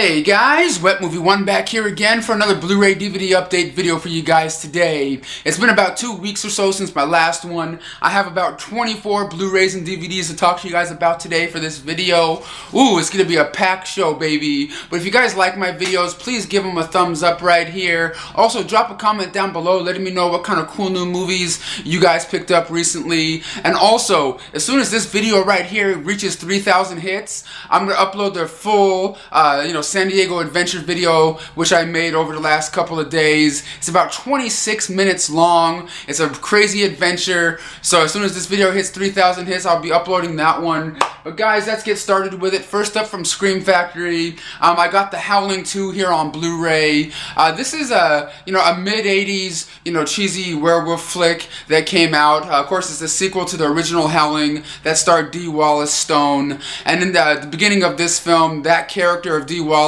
Hey guys, Wet Movie 1 back here again for another Blu-ray DVD update video for you guys today. It's been about 2 weeks or so since my last one. I have about 24 Blu-rays and DVDs to talk to you guys about today for this video. Ooh, it's gonna be a packed show, baby. But if you guys like my videos, please give them a thumbs up right here. Also, drop a comment down below letting me know what kind of cool new movies you guys picked up recently. And also, as soon as this video right here reaches 3,000 hits, I'm gonna upload the full, San Diego adventure video, which I made over the last couple of days. It's about 26 minutes long. It's a crazy adventure. So as soon as this video hits 3,000 hits, I'll be uploading that one. But guys, let's get started with it. First up from Scream Factory, I got the Howling 2 here on Blu-ray. This is a mid-80s, cheesy werewolf flick that came out. Of course, it's a sequel to the original Howling that starred Dee Wallace Stone. And in the beginning of this film, that character of Dee Wallace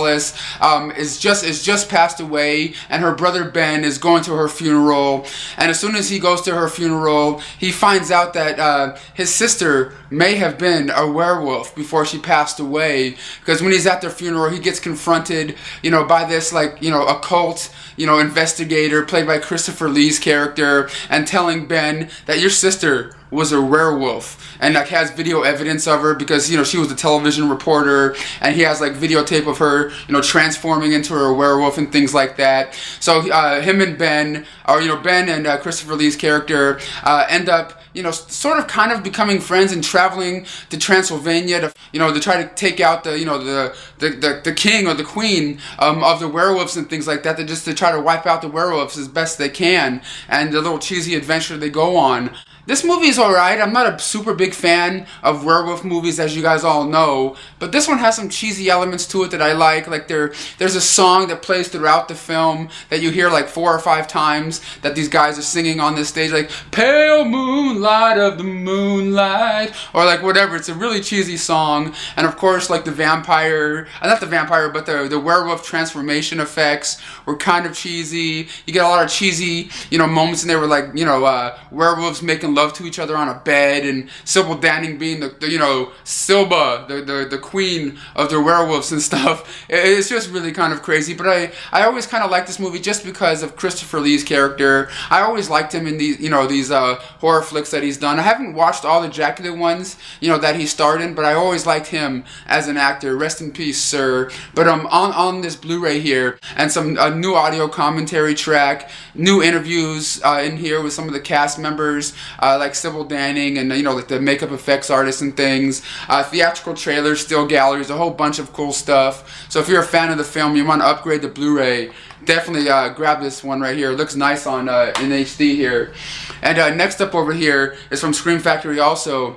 is just passed away, and her brother Ben is going to her funeral. And as soon as he goes to her funeral, he finds out that his sister may have been a werewolf before she passed away. Because when he's at their funeral, he gets confronted, by this occult, investigator played by Christopher Lee's character, and telling Ben that your sister was a werewolf, and has video evidence of her because she was a television reporter, and he has videotape of her transforming into a werewolf and things like that. So him and Ben, or Ben and Christopher Lee's character end up sort of kind of becoming friends and traveling to Transylvania to try to take out the king or the queen of the werewolves and things like that, to try to wipe out the werewolves as best they can, and the little cheesy adventure they go on. This movie is alright. I'm not a super big fan of werewolf movies, as you guys all know, but this one has some cheesy elements to it that I like. There's a song that plays throughout the film that you hear 4 or 5 times that these guys are singing on this stage, "Pale moonlight of the moonlight," or whatever. It's a really cheesy song. And of course, the vampire, not the vampire, but the werewolf transformation effects were kind of cheesy. You get a lot of cheesy, moments in there where werewolves making love to each other on a bed, and Sybil Danning being Silba, the queen of the werewolves and stuff. It's just really kind of crazy. But I always kind of liked this movie just because of Christopher Lee's character. I always liked him in these horror flicks that he's done. I haven't watched all the Dracula ones that he starred in, but I always liked him as an actor. Rest in peace, sir. But on this Blu-ray here, and some new audio commentary track, new interviews in here with some of the cast members, like Sybil Danning, and the makeup effects artists and things, theatrical trailers, still galleries, a whole bunch of cool stuff. So if you're a fan of the film, you want to upgrade the Blu-ray, definitely grab this one right here. It looks nice on in HD here. And next up over here is from Scream Factory also.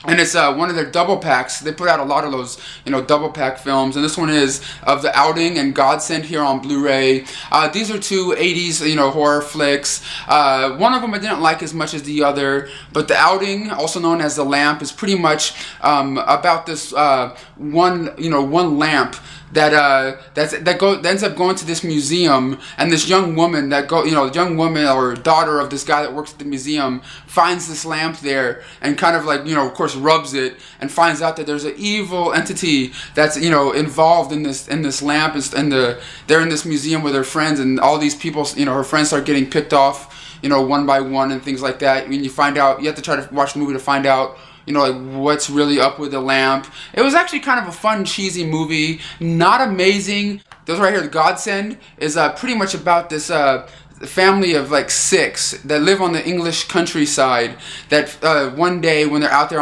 And it's one of their double packs. They put out a lot of those, double pack films. And this one is of The Outing and Godsend here on Blu-ray. These are two 80s, horror flicks. One of them I didn't like as much as the other. But The Outing, also known as The Lamp, is pretty much about this one lamp that ends up going to this museum, and this young woman young woman or daughter of this guy that works at the museum finds this lamp there, and kind of of course rubs it, and finds out that there's an evil entity that's involved in this lamp, and they're in this museum with her friends, and all these people, her friends start getting picked off, one by one and things like that. I mean, you have to try to watch the movie to find out what's really up with the lamp. It was actually kind of a fun, cheesy movie. Not amazing. This right here, the Godsend, is pretty much about this family of 6 that live on the English countryside. That one day when they're out there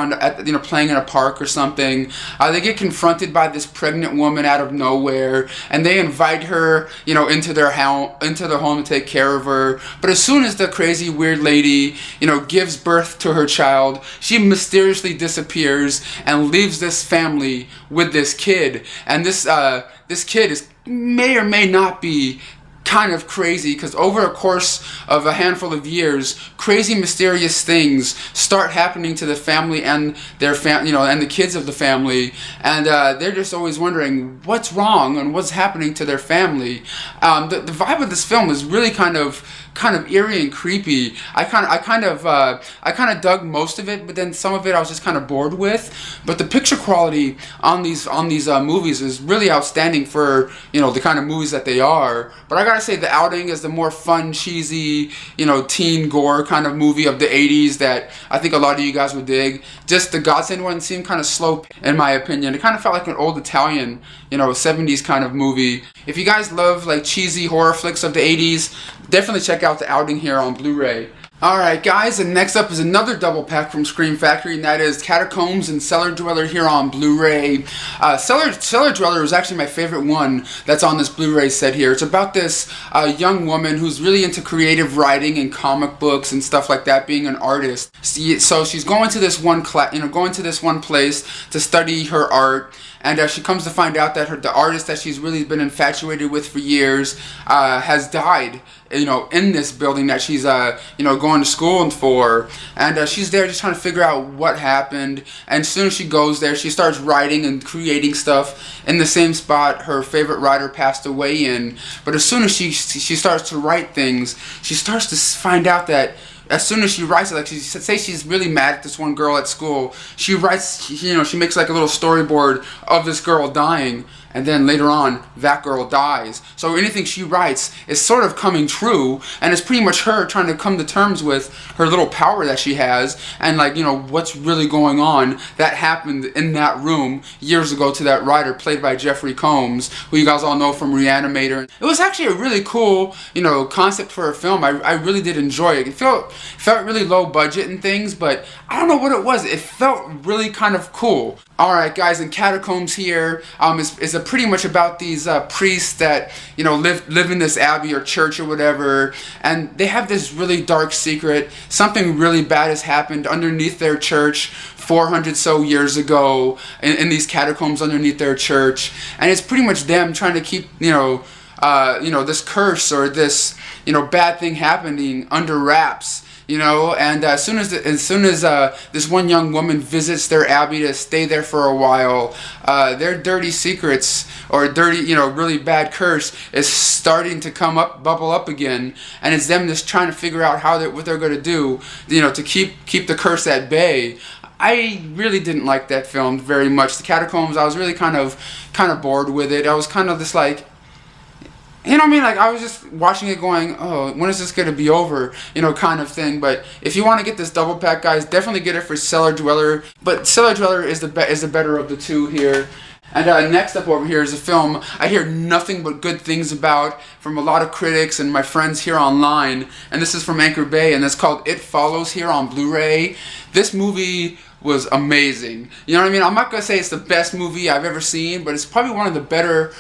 playing in a park or something, they get confronted by this pregnant woman out of nowhere, and they invite her into their home to take care of her. But as soon as the crazy weird lady gives birth to her child, she mysteriously disappears and leaves this family with this kid. And this kid may or may not be kind of crazy, because over a course of a handful of years, crazy, mysterious things start happening to the family and their and the kids of the family, and they're just always wondering what's wrong and what's happening to their family. The vibe of this film is really kind of eerie and creepy. I kind of dug most of it, but then some of it I was just kind of bored with. But the picture quality on these movies is really outstanding for the kind of movies that they are. But I gotta say, The Outing is the more fun, cheesy, teen gore kind of movie of the 80s that I think a lot of you guys would dig. Just the Godsend one seemed kind of slow in my opinion. It kind of felt like an old Italian 70s kind of movie. If you guys love like cheesy horror flicks of the 80s, definitely check out The Outing here on Blu-ray. Alright guys, and next up is another double pack from Scream Factory, and that is Catacombs and Cellar Dweller here on Blu-ray. Cellar Dweller is actually my favorite one that's on this Blu-ray set here. It's about this young woman who's really into creative writing and comic books and stuff like that, being an artist. So she's going to this one place to study her art. And she comes to find out that the artist that she's really been infatuated with for years has died, in this building that she's, going to school for. And she's there just trying to figure out what happened. And as soon as she goes there, she starts writing and creating stuff in the same spot her favorite writer passed away in. But as soon as she starts to write things, she starts to find out that as soon as she writes it, like say she's really mad at this one girl at school, she writes, she makes like a little storyboard of this girl dying, and then later on, that girl dies. So anything she writes is sort of coming true, and it's pretty much her trying to come to terms with her little power that she has, and like, what's really going on that happened in that room years ago to that writer played by Jeffrey Combs, who you guys all know from Reanimator. It was actually a really cool, concept for a film. I really did enjoy it. It felt really low budget and things, but I don't know what it was. It felt really kind of cool. Alright guys, and Catacombs here is pretty much about these priests that live in this abbey or church or whatever, and they have this really dark secret. Something really bad has happened underneath their church 400 so years ago in these catacombs underneath their church, and it's pretty much them trying to keep this curse or this bad thing happening under wraps. And as soon as this one young woman visits their abbey to stay there for a while, their dirty secrets or dirty, really bad curse is starting to bubble up again, and it's them just trying to figure out what they're going to do, to keep the curse at bay. I really didn't like that film very much. The Catacombs, I was really kind of bored with it. I was kind of just like, like I was just watching it going, oh, when is this going to be over, kind of thing. But if you want to get this double pack, guys, definitely get it for Cellar Dweller. But Cellar Dweller is the better of the two here. And next up over here is a film I hear nothing but good things about from a lot of critics and my friends here online. And this is from Anchor Bay, and it's called It Follows here on Blu-ray. This movie was amazing. I'm not going to say it's the best movie I've ever seen, but it's probably one of the better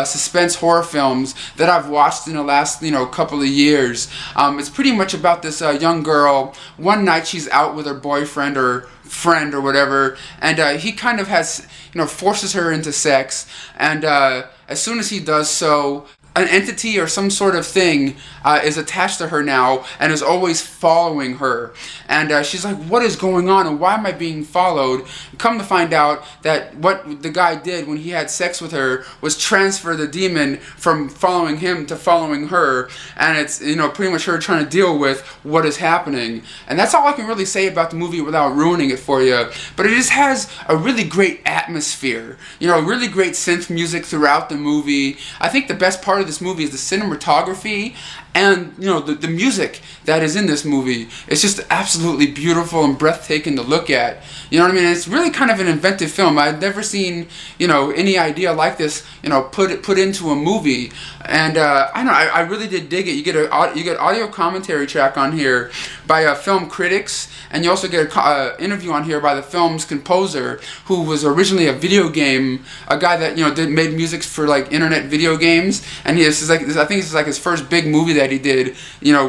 suspense horror films that I've watched in the last, couple of years. It's pretty much about this young girl. One night she's out with her boyfriend or friend or whatever, and he kind of has, forces her into sex, and as soon as he does so, an entity or some sort of thing is attached to her now and is always following her. And she's like, what is going on and why am I being followed? Come to find out that what the guy did when he had sex with her was transfer the demon from following him to following her. And it's, pretty much her trying to deal with what is happening. And that's all I can really say about the movie without ruining it for you. But it just has a really great atmosphere. Really great synth music throughout the movie. I think the best part of this movie is the cinematography and the music that is in this movie. It's just absolutely beautiful and breathtaking to look at. It's really kind of an inventive film. I've never seen any idea like this put into a movie, and I really did dig it. You get audio commentary track on here by film critics, and you also get an interview on here by the film's composer, who was originally a guy that made music for like internet video games, and I think this is like his first big movie that he did,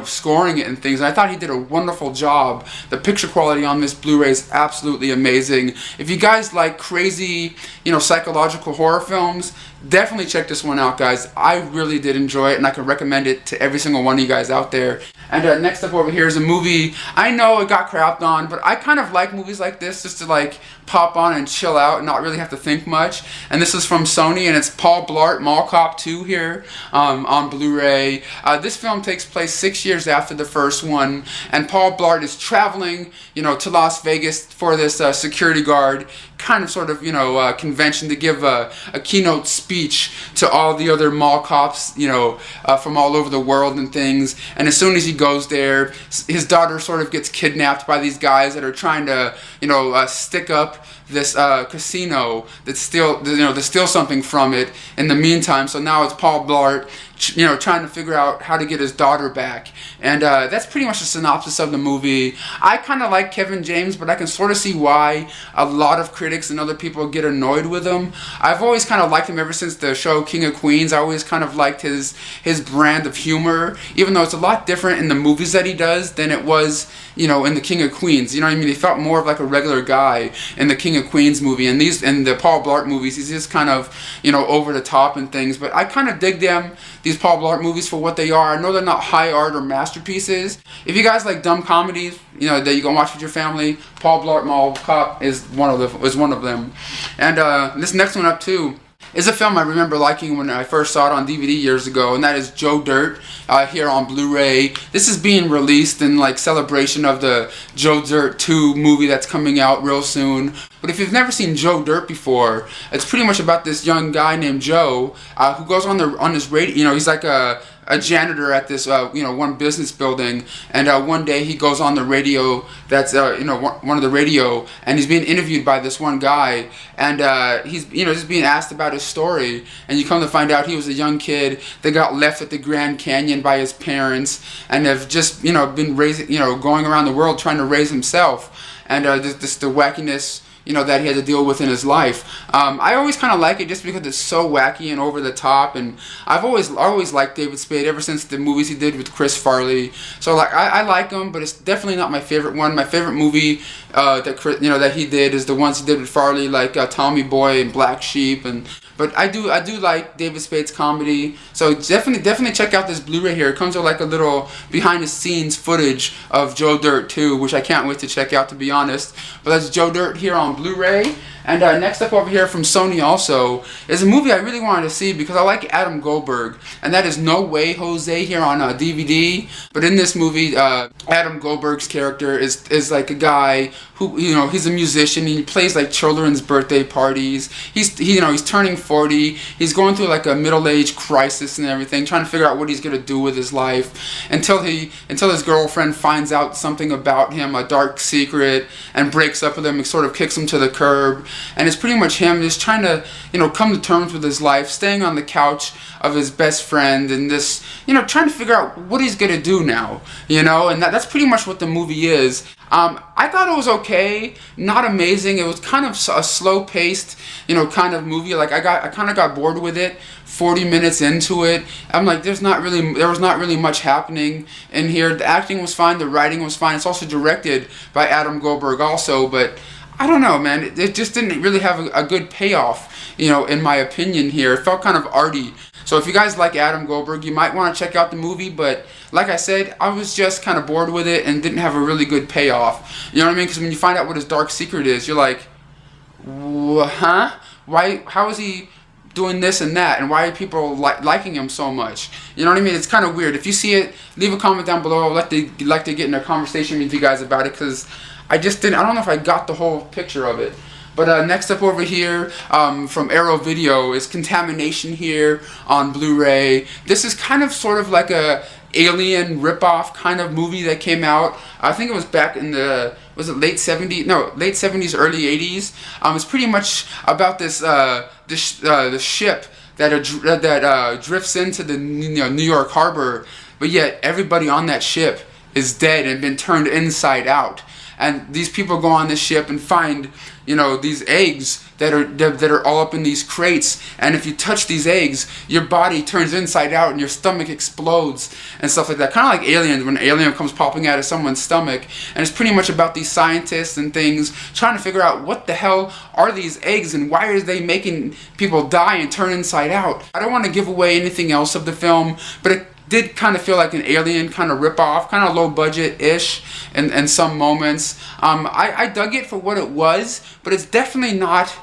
scoring it and things. And I thought he did a wonderful job. The picture quality on this Blu-ray is absolutely amazing. If you guys like crazy, psychological horror films, Definitely check this one out, guys. I really did enjoy it, and I can recommend it to every single one of you guys out there. And next up over here is a movie. I know it got crapped on, but I kind of like movies like this just to like pop on and chill out and not really have to think much. And this is from Sony, and it's Paul Blart Mall Cop 2 here on Blu-ray. This film takes place 6 years after the first one, and Paul Blart is traveling, you know, to Las Vegas for this security guard kind of sort of, you know, convention to give a keynote speech to all the other mall cops, you know, from all over the world and things. And as soon as he goes there, his daughter sort of gets kidnapped by these guys that are trying to, you know, stick up this casino that steal something from it in the meantime. So now it's Paul Blart, you know, trying to figure out how to get his daughter back. And that's pretty much the synopsis of the movie. I kind of like Kevin James, but I can sort of see why a lot of critics and other people get annoyed with him. I've always kind of liked him ever since the show King of Queens. I always kind of liked his brand of humor, even though it's a lot different in the movies that he does than it was, you know, in the King of Queens. You know what I mean? He felt more of like a regular guy in the King of Queens movie, and the Paul Blart movies, he's just kind of, you know, over the top and things. But I kind of dig these Paul Blart movies for what they are. I know they're not high art or masterpieces. If you guys like dumb comedies, you know, that you can watch with your family, Paul Blart Mall Cop is one of them. And this next one up too is a film I remember liking when I first saw it on DVD years ago, and that is Joe Dirt here on Blu-ray. This is being released in like celebration of the Joe Dirt 2 movie that's coming out real soon. But if you've never seen Joe Dirt before, it's pretty much about this young guy named Joe who goes on this radio. You know, he's like a janitor at this you know, one business building, and one day he goes on the radio. That's you know, one of the radio, and he's being interviewed by this one guy, and he's, you know, just being asked about his story. And you come to find out he was a young kid that got left at the Grand Canyon by his parents, and have just, you know, been raising, you know, going around the world trying to raise himself, and the wackiness, you know, that he had to deal with in his life. I always kind of like it just because it's so wacky and over the top, and I've always liked David Spade ever since the movies he did with Chris Farley. So like I like him, but it's definitely not my favorite one. My favorite movie that he did is the ones he did with Farley, like Tommy Boy and Black Sheep, but I do like David Spade's comedy. So definitely check out this Blu-ray here. It comes with like a little behind the scenes footage of Joe Dirt 2, which I can't wait to check out, to be honest. But that's Joe Dirt here on Blu-ray. And next up over here from Sony also is a movie I really wanted to see because I like Adam Goldberg, and that is No Way Jose here on DVD. But in this movie, Adam Goldberg's character is like a guy who, you know, he's a musician. He plays like children's birthday parties. He's turning 40. He's going through like a middle-age crisis and everything, trying to figure out what he's gonna do with his life until his girlfriend finds out something about him, a dark secret, and breaks up with him and sort of kicks him to the curb. And it's pretty much him just trying to, you know, come to terms with his life, staying on the couch of his best friend, and this, you know, trying to figure out what he's gonna do now, you know. And that's pretty much what the movie is. I thought it was okay, not amazing. It was kind of a slow-paced, you know, kind of movie. Like I kind of got bored with it 40 minutes into it. I'm like, there was not really much happening in here. The acting was fine, the writing was fine. It's also directed by Adam Goldberg also, but I don't know, man. It just didn't really have a good payoff, you know, in my opinion here. It felt kind of arty. So if you guys like Adam Goldberg, you might want to check out the movie, but like I said, I was just kind of bored with it and didn't have a really good payoff. You know what I mean? Because when you find out what his dark secret is, you're like, huh? Why? How is he doing this and that? And why are people liking him so much? You know what I mean? It's kind of weird. If you see it, leave a comment down below. I'd like to get in a conversation with you guys about it, because I don't know if I got the whole picture of it. But next up over here from Arrow Video is Contamination here on Blu-ray. This is kind of sort of like a alien ripoff kind of movie that came out. I think it was back in the, was it late 70s? No, late 70s, early 80s. It's pretty much about this the ship that drifts into the New York harbor, but yet everybody on that ship is dead and been turned inside out. and these people go on this ship and find, you know, these eggs that are all up in these crates, and if you touch these eggs, your body turns inside out and your stomach explodes and stuff like that. Kind of like Aliens, when an alien comes popping out of someone's stomach, and it's pretty much about these scientists and things trying to figure out what the hell are these eggs and why are they making people die and turn inside out. I don't want to give away anything else of the film, but it did kind of feel like an Alien kind of rip-off, kind of low budget-ish in some moments. I dug it for what it was, but it's definitely not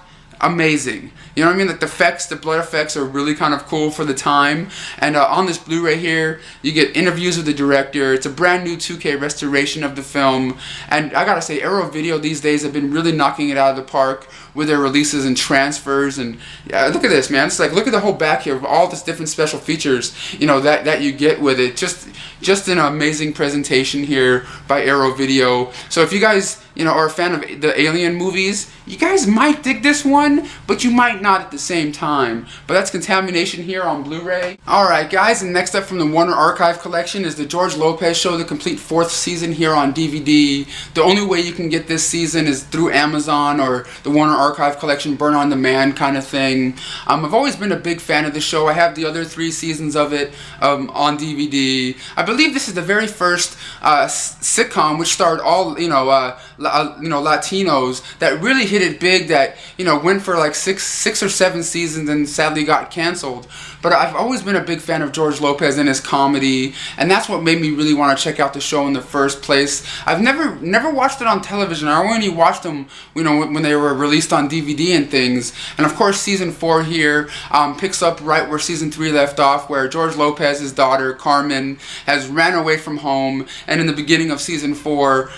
amazing. You know what I mean? Like the effects, the blood effects are really kind of cool for the time. And on this Blu-ray here, you get interviews with the director. It's a brand new 2K restoration of the film. And I gotta say, Arrow Video these days have been really knocking it out of the park with their releases and transfers. And yeah, look at this, man. It's like, look at the whole back here of all this different special features, you know, that you get with it. Just an amazing presentation here by Arrow Video. So if you guys, you know, are a fan of the Alien movies, you guys might dig this one, but you might not at the same time. But that's Contamination here on Blu-ray. Alright guys, and next up from the Warner Archive collection is the George Lopez Show, the complete 4th season here on DVD. The only way you can get this season is through Amazon or the Warner Archive collection, burn on demand kind of thing. I've always been a big fan of the show. I have the other 3 seasons of it on DVD. I believe this is the very first sitcom which starred all, Latinos that really hit it big, that, you know, went for like six or 7 seasons and sadly got canceled. But I've always been a big fan of George Lopez and his comedy, and that's what made me really want to check out the show in the first place. I've never watched it on television. I only watched them, you know, when they were released on DVD and things. And of course, season 4 here picks up right where season 3 left off, where George Lopez's daughter Carmen has ran away from home, and in the beginning of season 4,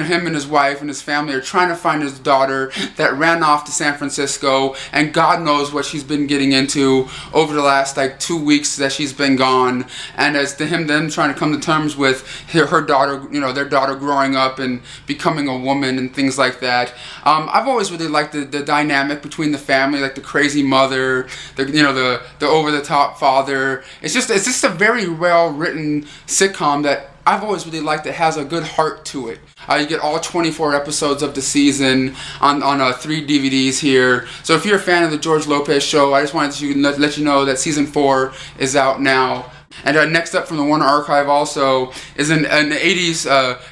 him and his wife and his family are trying to find his daughter that ran off to San Francisco, and God knows what she's been getting into over the last like 2 weeks that she's been gone. And as to them trying to come to terms with her daughter, you know, their daughter growing up and becoming a woman and things like that. I've always really liked the dynamic between the family, like the crazy mother, the over-the-top father. It's just a very well written sitcom that I've always really liked. It has a good heart to it. You get all 24 episodes of the season on 3 DVDs here. So if you're a fan of the George Lopez Show, I just wanted to let you know that season 4 is out now. And next up from the Warner Archive also is an 80s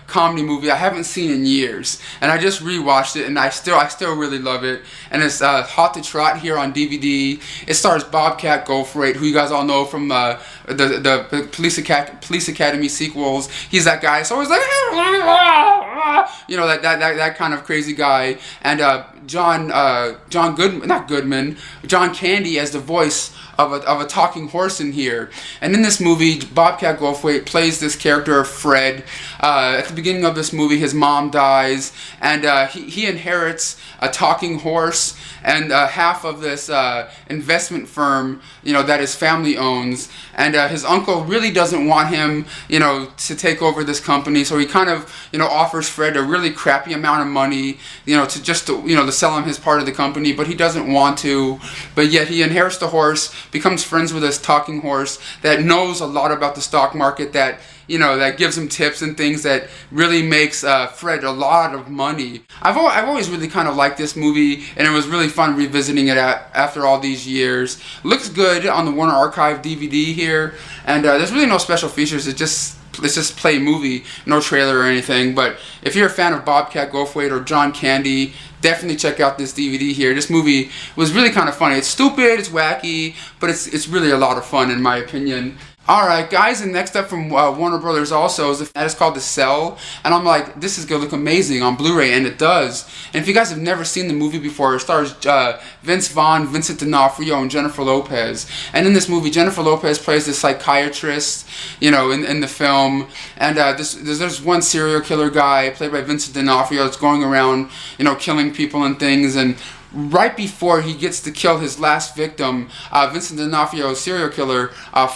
comedy movie I haven't seen in years, and I just rewatched it, and I still really love it. And it's Hot to Trot here on DVD. It stars Bobcat Goldthwait, who you guys all know from the Police Academy sequels. He's that guy. So he's like, you know, that kind of crazy guy. And John Candy as the voice of a talking horse in here. And in this movie, Bobcat Goldthwait plays this character of Fred. At the beginning of this movie, his mom dies, and he inherits a talking horse and half of this investment firm, you know, that his family owns. And his uncle really doesn't want him, you know, to take over this company, so he kind of, you know, offers Fred a really crappy amount of money, you know, to sell him his part of the company, but he doesn't want to. But yet he inherits the horse, becomes friends with this talking horse that knows a lot about the stock market, that, you know, that gives him tips and things that really makes Fred a lot of money. I've always really kind of liked this movie, and it was really fun revisiting it after all these years. Looks good on the Warner Archive DVD here, and there's really no special features. It's just play movie, no trailer or anything. But if you're a fan of Bobcat Goldthwait or John Candy, definitely check out this DVD here. This movie was really kind of funny. It's stupid, it's wacky, but it's really a lot of fun in my opinion. Alright guys, and next up from Warner Brothers also is that is called The Cell, and I'm like, this is gonna look amazing on Blu-ray, and it does. And if you guys have never seen the movie before, it stars Vince Vaughn, Vincent D'Onofrio, and Jennifer Lopez. And in this movie, Jennifer Lopez plays the psychiatrist, you know, in the film. And there's one serial killer guy played by Vincent D'Onofrio that's going around, you know, killing people and things. And right before he gets to kill his last victim, Vincent D'Onofrio, serial killer,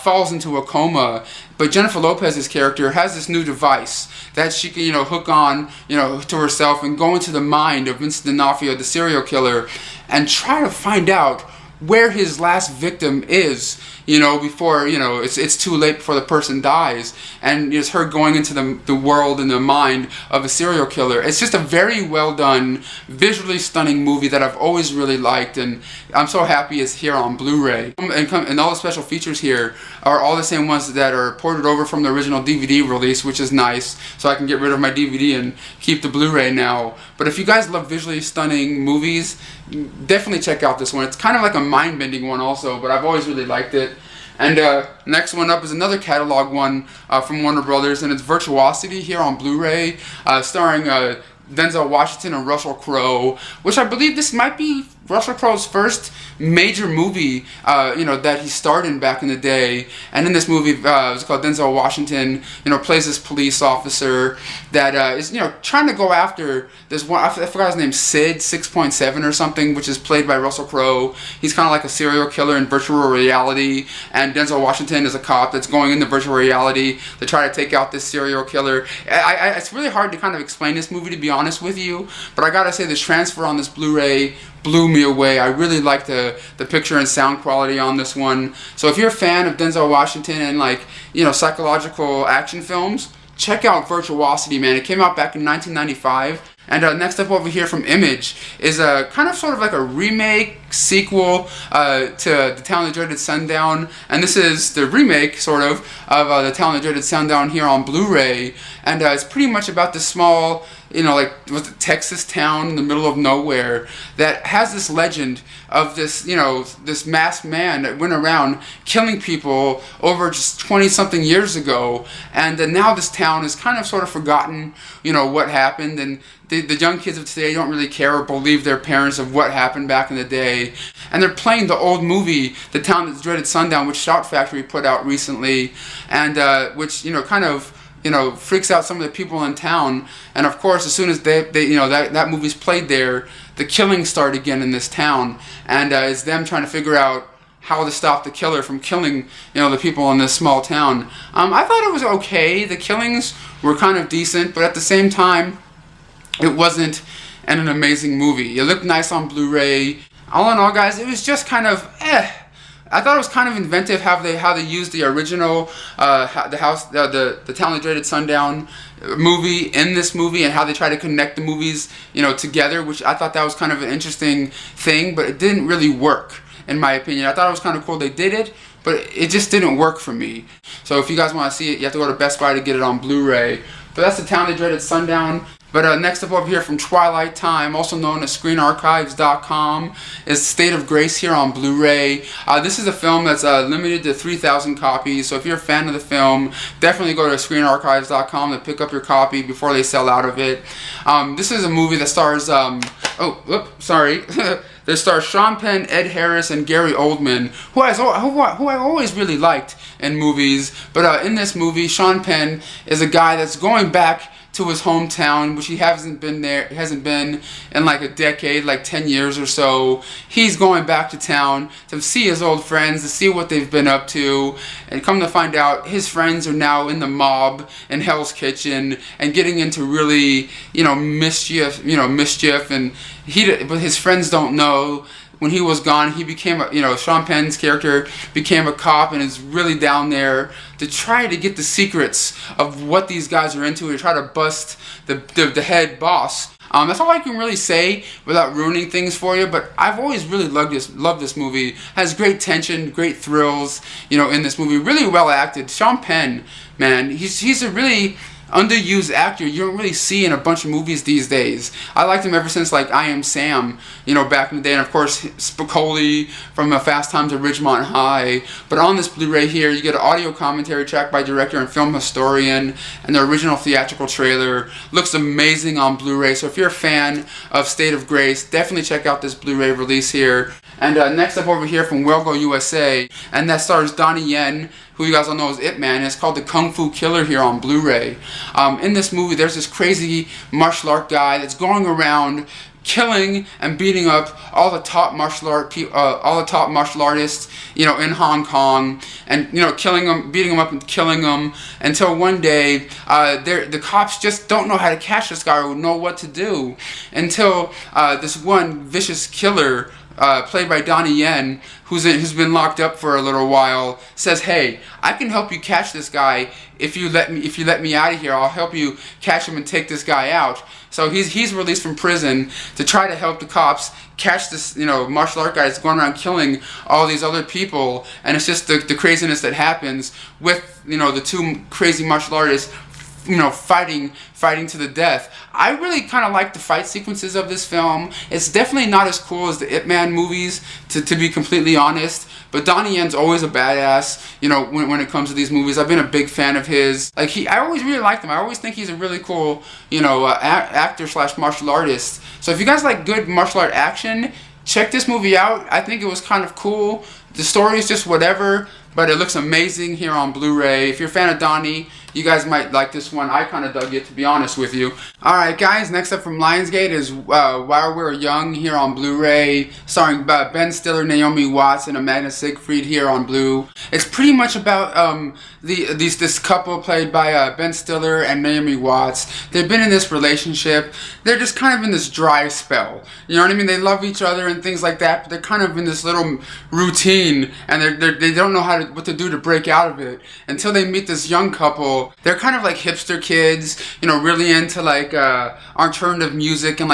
falls into a coma. But Jennifer Lopez's character has this new device that she can, you know, hook on, you know, to herself and go into the mind of Vincent D'Onofrio, the serial killer, and try to find out where his last victim is, you know, before, you know, it's too late before the person dies, and it's her going into the world and the mind of a serial killer. It's just a very well done, visually stunning movie that I've always really liked, and I'm so happy it's here on Blu-ray. And all the special features here are all the same ones that are ported over from the original DVD release, which is nice, so I can get rid of my DVD and keep the Blu-ray now. But if you guys love visually stunning movies, definitely check out this one. It's kind of like a mind-bending one also, but I've always really liked it. And next one up is another catalog one from Warner Brothers, and it's Virtuosity here on Blu-ray, starring Denzel Washington and Russell Crowe, which I believe this might be Russell Crowe's first major movie, you know, that he starred in back in the day. And in this movie, it's called Denzel Washington, you know, plays this police officer that is, you know, trying to go after this one, I forgot his name, Sid 6.7 or something, which is played by Russell Crowe. He's kind of like a serial killer in virtual reality, and Denzel Washington is a cop that's going into virtual reality to try to take out this serial killer. It's really hard to kind of explain this movie, to be honest with you, but I gotta say the transfer on this Blu-ray blew me away. I really like the picture and sound quality on this one. So if you're a fan of Denzel Washington and, like, you know, psychological action films, check out Virtuosity, man. It came out back in 1995. And next up over here from Image is a kind of sort of like a remake, sequel to The Town That Dreaded Sundown. And this is the remake, sort of The Town That Dreaded Sundown here on Blu-ray. And it's pretty much about this small, you know, like, was it Texas town in the middle of nowhere that has this legend of this, you know, this masked man that went around killing people over just 20-something years ago. And now this town is kind of sort of forgotten, you know, what happened, and the young kids of today don't really care or believe their parents of what happened back in the day. And they're playing the old movie, The Town That Dreaded Sundown, which Shout Factory put out recently, and which, you know, kind of, you know, freaks out some of the people in town. And of course, as soon as they you know, that movie's played there, the killings start again in this town, and it's them trying to figure out how to stop the killer from killing, you know, the people in this small town. I thought it was okay. The killings were kind of decent, but at the same time, it wasn't an amazing movie. It looked nice on Blu-ray. All in all, guys, it was just kind of I thought it was kind of inventive how they used the original the Town That Dreaded Sundown movie in this movie, and how they try to connect the movies, you know, together, which I thought that was kind of an interesting thing, but it didn't really work, in my opinion. I thought it was kind of cool they did it, but it just didn't work for me. So if you guys want to see it, you have to go to Best Buy to get it on Blu-ray. But that's The Town That Dreaded Sundown. But next up over here from Twilight Time, also known as ScreenArchives.com, is State of Grace here on Blu-ray. This is a film that's limited to 3,000 copies, so if you're a fan of the film, definitely go to ScreenArchives.com to pick up your copy before they sell out of it. This is a movie that stars, that stars Sean Penn, Ed Harris, and Gary Oldman, who I always really liked in movies. But in this movie, Sean Penn is a guy that's going back to his hometown, which he hasn't been in like a decade, like 10 years or so. He's going back to town to see his old friends, to see what they've been up to, and come to find out his friends are now in the mob in Hell's Kitchen and getting into really, you know, mischief, and but his friends don't know. When he was gone, he became Sean Penn's character became a cop and is really down there to try to get the secrets of what these guys are into and try to bust the head boss. That's all I can really say without ruining things for you, but I've always really loved this movie. It has great tension, great thrills, you know, in this movie. Really well acted. Sean Penn, man, he's a really underused actor you don't really see in a bunch of movies these days. I liked him ever since, like, I Am Sam, you know, back in the day, and of course Spicoli from Fast Times at Ridgemont High. But on this Blu-ray here, you get an audio commentary track by director and film historian, and the original theatrical trailer looks amazing on Blu-ray. So if you're a fan of State of Grace, definitely check out this Blu-ray release here. And next up over here from Wellgo USA, and that stars Donnie Yen, who you guys all know as Ip Man. It's called The Kung Fu Killer here on Blu-ray. In this movie, there's this crazy martial art guy that's going around killing and beating up all the top martial artists, you know, in Hong Kong, and, you know, killing them, beating them up and killing them, until one day the cops just don't know how to catch this guy or know what to do, until this one vicious killer played by Donnie Yen, who's been locked up for a little while, says, "Hey, I can help you catch this guy if you let me out of here. I'll help you catch him and take this guy out." So he's released from prison to try to help the cops catch this, martial art guy that's going around killing all these other people. And it's just the craziness that happens with, the two crazy martial artists, fighting to the death. I really kind of like the fight sequences of this film. It's definitely not as cool as the Ip Man movies, to be completely honest. But Donnie Yen's always a badass, when it comes to these movies. I've been a big fan of his. I always really liked him. I always think he's a really cool, actor / martial artist. So if you guys like good martial art action, check this movie out. I think it was kind of cool. The story is just whatever, but it looks amazing here on Blu-ray. If you're a fan of Donnie, you guys might like this one. I kind of dug it, to be honest with you. Alright guys, next up from Lionsgate is While We Were Young here on Blu-ray, starring Ben Stiller, Naomi Watts, and Amanda Seyfried here on Blu. It's pretty much about this couple played by Ben Stiller and Naomi Watts. They've been in this relationship. They're just kind of in this dry spell. You know what I mean? They love each other and things like that, but they're kind of in this little routine, and they don't know what to do to break out of it until they meet this young couple. They're kind of like hipster kids, really into like alternative music and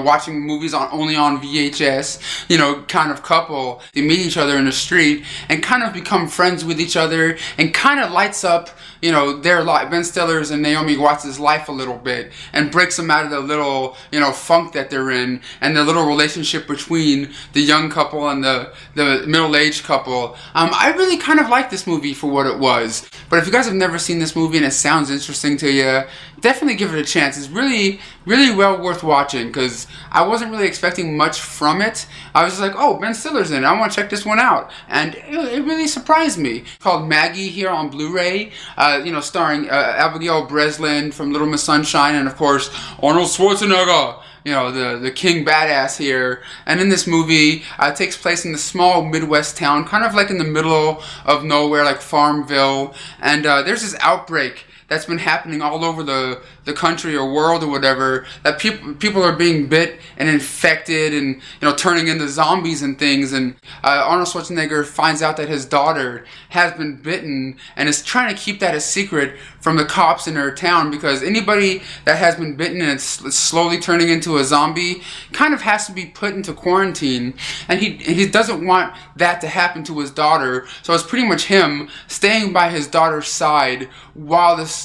watching movies only on VHS, kind of couple. They meet each other in the street and kind of become friends with each other, and kind of lights up their life, Ben Stiller's and Naomi Watts' life a little bit, and breaks them out of the little funk that they're in, and the little relationship between the young couple and the middle-aged couple. I really kind of like this movie for what it was. But if you guys have never seen this movie and it sounds interesting to you, definitely give it a chance. It's really, really well worth watching, because I wasn't really expecting much from it. I was just like, oh, Ben Stiller's in it, I want to check this one out. And it really surprised me. It's called Maggie here on Blu-ray, starring Abigail Breslin from Little Miss Sunshine, and of course, Arnold Schwarzenegger. The king badass here. And in this movie, it takes place in the small Midwest town, kind of like in the middle of nowhere, like Farmville. And there's this outbreak that's been happening all over the country or world or whatever, that people are being bit and infected and turning into zombies and things. And Arnold Schwarzenegger finds out that his daughter has been bitten and is trying to keep that a secret from the cops in her town, because anybody that has been bitten and it's slowly turning into a zombie kind of has to be put into quarantine, and he doesn't want that to happen to his daughter. So it's pretty much him staying by his daughter's side while this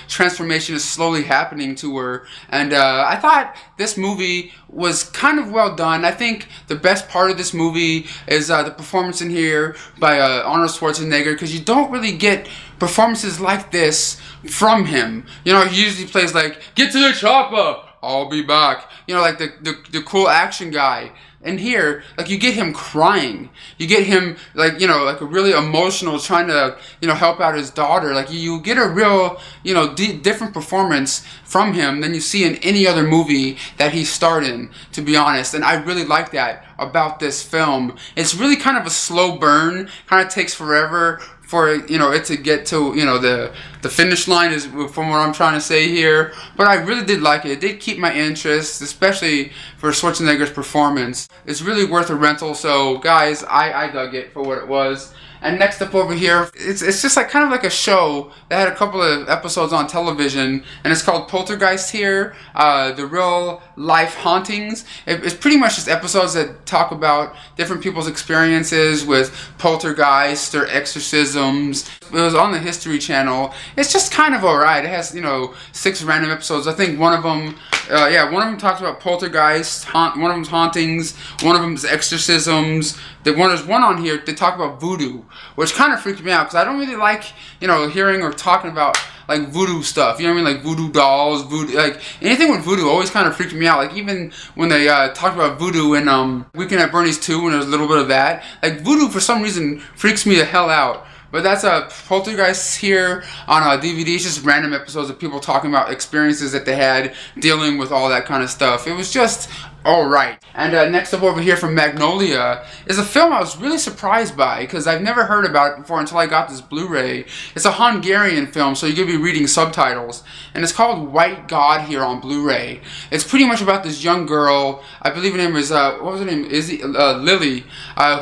transformation is slowly happening to her. And I thought this movie was kind of well done. I think the best part of this movie is the performance in here by Arnold Schwarzenegger, because you don't really get performances like this from him. He usually plays like, get to the chopper, I'll be back, like the cool action guy. And here, you get him crying. You get him, like a really emotional, trying to, help out his daughter. You get a real, different performance from him than you see in any other movie that he starred in, to be honest. And I really like that about this film. It's really kind of a slow burn. Kind of takes forever for it to get to the finish line, is from what I'm trying to say here. But I really did like it. It did keep my interest, especially for Schwarzenegger's performance. It's really worth a rental. So guys, I dug it for what it was. And next up over here, it's just kind of like a show that had a couple of episodes on television, and it's called Poltergeist here, the real life hauntings. It's pretty much just episodes that talk about different people's experiences with poltergeists or exorcisms. It was on the History Channel. It's just kind of alright. It has 6 random episodes. I think one of them talks about poltergeists, one of them's hauntings, one of them's exorcisms. There's one on here, they talk about voodoo, which kind of freaked me out, because I don't really like, hearing or talking about, voodoo stuff. You know what I mean? Like voodoo dolls, voodoo, anything with voodoo always kind of freaked me out. Even when they talked about voodoo in Weekend at Bernie's 2, when there's a little bit of that. Voodoo, for some reason, freaks me the hell out. But that's a Poltergeist here on a DVD. It's just random episodes of people talking about experiences that they had dealing with all that kind of stuff. It was just alright. And next up over here from Magnolia is a film I was really surprised by because I've never heard about it before until I got this Blu-ray. It's a Hungarian film, so you're going to be reading subtitles. And it's called White God here on Blu-ray. It's pretty much about this young girl, I believe her name is, what was her name? Lili,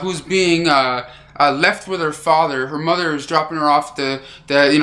who's being left with her father. Her mother is dropping her off to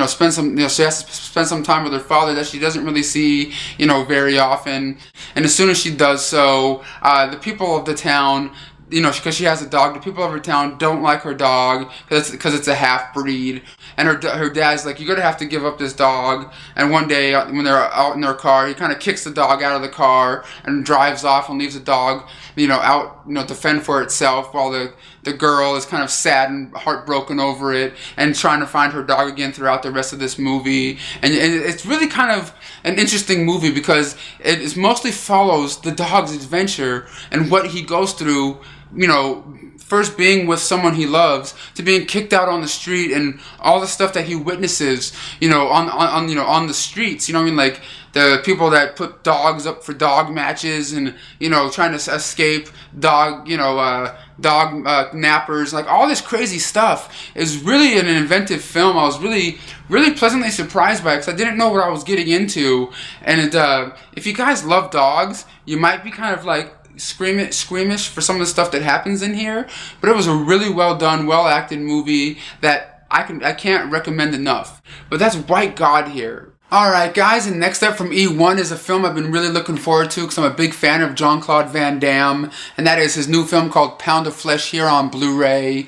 spend some, she has to spend some time with her father that she doesn't really see, very often. And as soon as she does so, the people of the town, because she has a dog, the people of her town don't like her dog because it's a half-breed. And her dad's like, you're going to have to give up this dog. And one day, when they're out in their car, he kind of kicks the dog out of the car and drives off and leaves the dog, out, to fend for itself while the girl is kind of sad and heartbroken over it and trying to find her dog again throughout the rest of this movie. And it's really kind of an interesting movie because it mostly follows the dog's adventure and what he goes through, first being with someone he loves to being kicked out on the street and all the stuff that he witnesses, on the streets, like the people that put dogs up for dog matches and, trying to escape dog, dog nappers, like all this crazy stuff is really an inventive film. I was really, really pleasantly surprised by it because I didn't know what I was getting into. And if you guys love dogs, you might be kind of like squeamish for some of the stuff that happens in here, but it was a really well done, well acted movie that I can't recommend enough. But that's White God here. Alright guys, and next up from E1 is a film I've been really looking forward to because I'm a big fan of Jean-Claude Van Damme, and that is his new film called Pound of Flesh here on Blu-ray.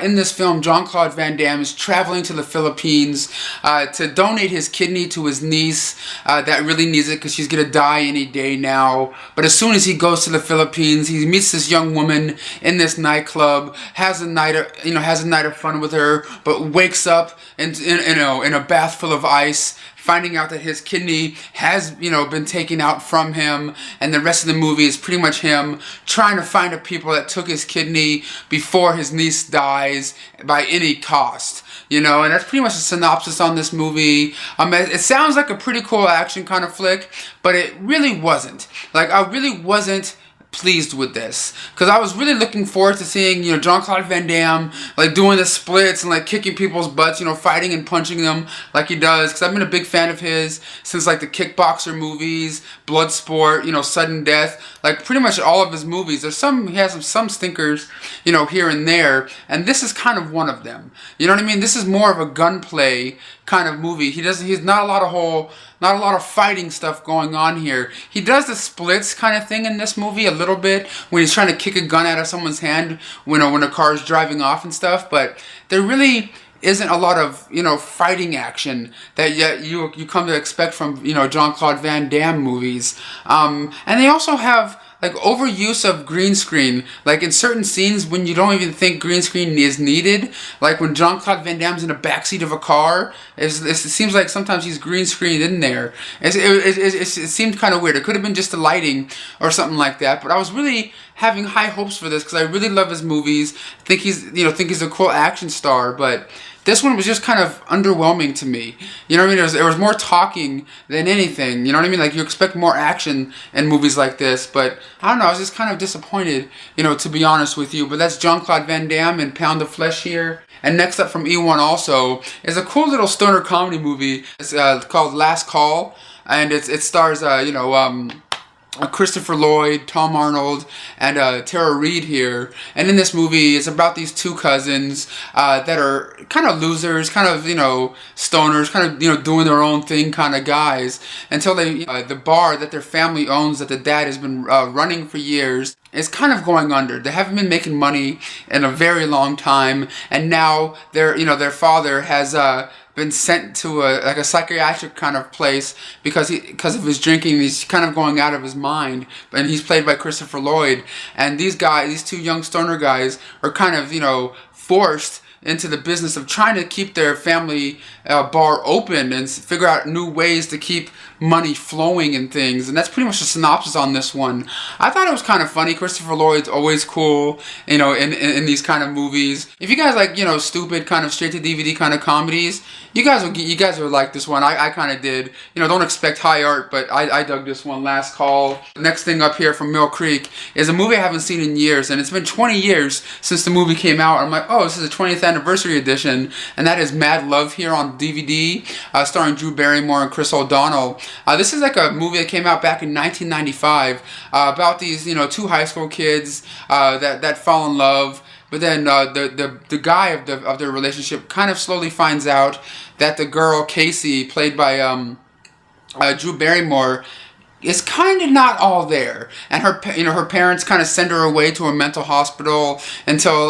In this film, Jean-Claude Van Damme is traveling to the Philippines to donate his kidney to his niece that really needs it because she's going to die any day now. But as soon as he goes to the Philippines, he meets this young woman in this nightclub, has a night of fun with her, but wakes up in a bath full of ice, finding out that his kidney has, been taken out from him, and the rest of the movie is pretty much him trying to find the people that took his kidney before his niece dies by any cost. And that's pretty much a synopsis on this movie. It sounds like a pretty cool action kind of flick, but it really wasn't. Like, I really wasn't pleased with this because I was really looking forward to seeing Jean-Claude Van Damme like doing the splits and like kicking people's butts, fighting and punching them like he does, because I've been a big fan of his since like the Kickboxer movies, Bloodsport, Sudden Death, like pretty much all of his movies. He has some stinkers, here and there, and this is kind of one of them. You know what I mean? This is more of a gunplay kind of movie. He's not a lot of fighting stuff going on here. He does the splits kind of thing in this movie a little bit when he's trying to kick a gun out of someone's hand when a car is driving off and stuff, but there really isn't a lot of fighting action that you come to expect from Jean-Claude Van Damme movies. And they also have like overuse of green screen, like in certain scenes when you don't even think green screen is needed, like when Jean-Claude Van Damme's in the backseat of a car, it seems like sometimes he's green screened in there. It seemed kind of weird. It could have been just the lighting or something like that, but I was really having high hopes for this because I really love his movies. Think he's a cool action star, but this one was just kind of underwhelming to me. You know what I mean? There was more talking than anything. You know what I mean? Like, you expect more action in movies like this, but I don't know. I was just kind of disappointed, to be honest with you. But that's Jean-Claude Van Damme and Pound of Flesh here. And next up from E1 also is a cool little stoner comedy movie. It's called Last Call, and it stars Christopher Lloyd, Tom Arnold, and Tara Reid here. And in this movie, it's about these two cousins that are kind of losers, kind of, stoners, kind of, doing their own thing kind of guys, until the bar that their family owns, that the dad has been running for years, is kind of going under. They haven't been making money in a very long time, and now their father has been sent to a psychiatric kind of place because of his drinking. He's kind of going out of his mind, and he's played by Christopher Lloyd. And these two young stoner guys are kind of forced into the business of trying to keep their family bar open and figure out new ways to keep money flowing and things. And that's pretty much the synopsis on this one. I thought it was kind of funny. Christopher Lloyd's always cool, you know, in these kind of movies. If you guys like, you know, stupid kind of straight to DVD kind of comedies, you guys will like this one. I kind of did. You know, don't expect high art, but I dug this one. Last Call. Next thing up here from Mill Creek is a movie I haven't seen in years, and it's been 20 years since the movie came out. I'm like, oh, this is a 20th anniversary edition, and that is Mad Love here on DVD, starring Drew Barrymore and Chris O'Donnell. This is like a movie that came out back in 1995 about these, you know, two high school kids that fall in love. But then the guy of their relationship kind of slowly finds out that the girl Casey, played by Drew Barrymore, is kind of not all there, and her parents kind of send her away to a mental hospital until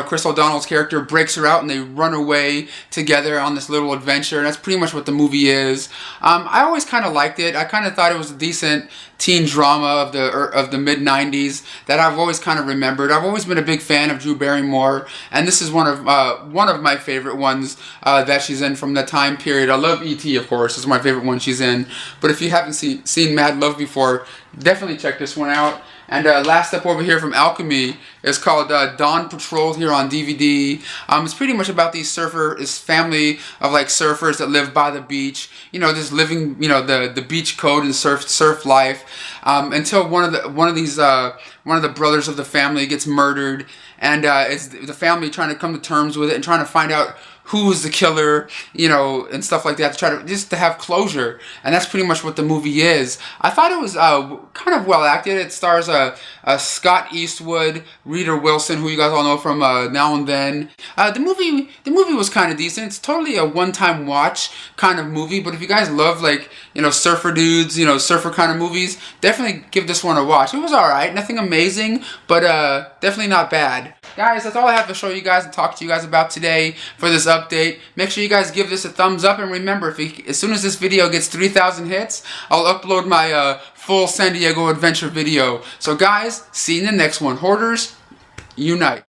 Chris O'Donnell's character breaks her out and they run away together on this little adventure. And that's pretty much what the movie is. I always kind of liked it. I kind of thought it was a decent teen drama of the mid 90s that I've always kind of remembered. I've always been a big fan of Drew Barrymore, and this is one of my favorite ones that she's in from that time period. I love E.T., of course. It's my favorite one she's in. But if you haven't seen Mad Love before, definitely check this one out. And last up over here from Alchemy is called Dawn Patrol here on DVD. It's pretty much about this family of like surfers that live by the beach. You know, just living, you know, the beach code and surf life. Until one of the brothers of the family gets murdered, and it's the family trying to come to terms with it and trying to find out who was the killer, you know, and stuff like that, to try to have closure. And that's pretty much what the movie is. I thought it was kind of well acted. It stars Scott Eastwood, Rita Wilson, who you guys all know from Now and Then. The movie was kind of decent. It's totally a one-time watch kind of movie. But if you guys love, like, you know, surfer dudes, you know, surfer kind of movies, definitely give this one a watch. It was alright, nothing amazing, but definitely not bad. Guys, that's all I have to show you guys and talk to you guys about today for this update. Make sure you guys give this a thumbs up, and remember, as soon as this video gets 3,000 hits, I'll upload my full San Diego adventure video. So guys, see you in the next one. Hoarders, unite.